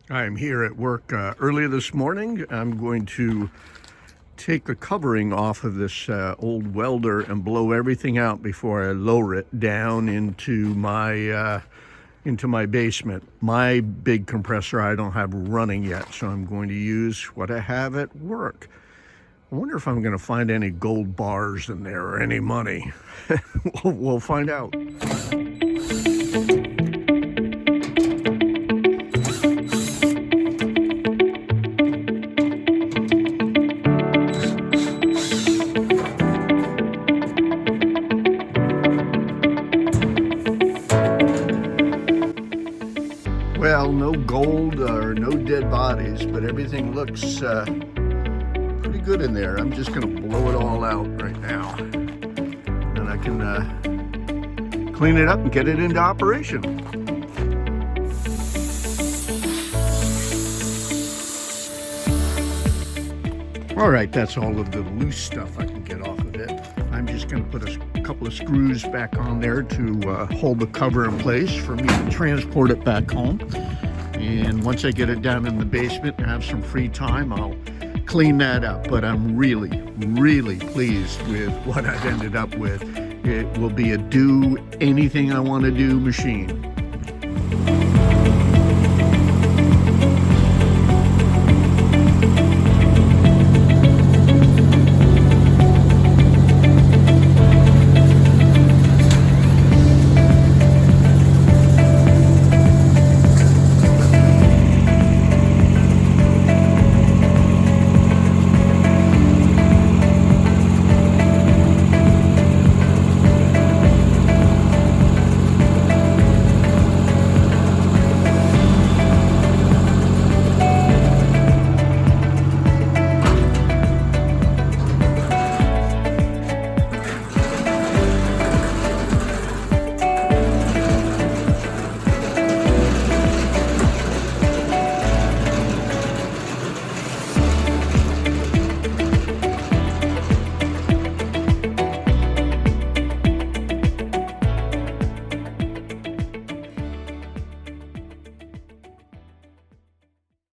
I'm here at work early this morning. I'm going to take the covering off of this old welder and blow everything out before I lower it down into my basement. My big compressor I don't have running yet, so I'm going to use what I have at work. I wonder if I'm going to find any gold bars in there or any money. We'll find out. Well, no gold or no dead bodies, but everything looks pretty good in there. I'm just going to blow it all out right now. And I can clean it up and get it into operation. All right, that's all of the loose stuff I can get off of it. I'm just going to put a couple of screws back on there to hold the cover in place for me to transport it back home. And once I get it down in the basement and have some free time, I'll clean that up. But I'm really, really pleased with what I've ended up with. It will be a do anything I want to do machine.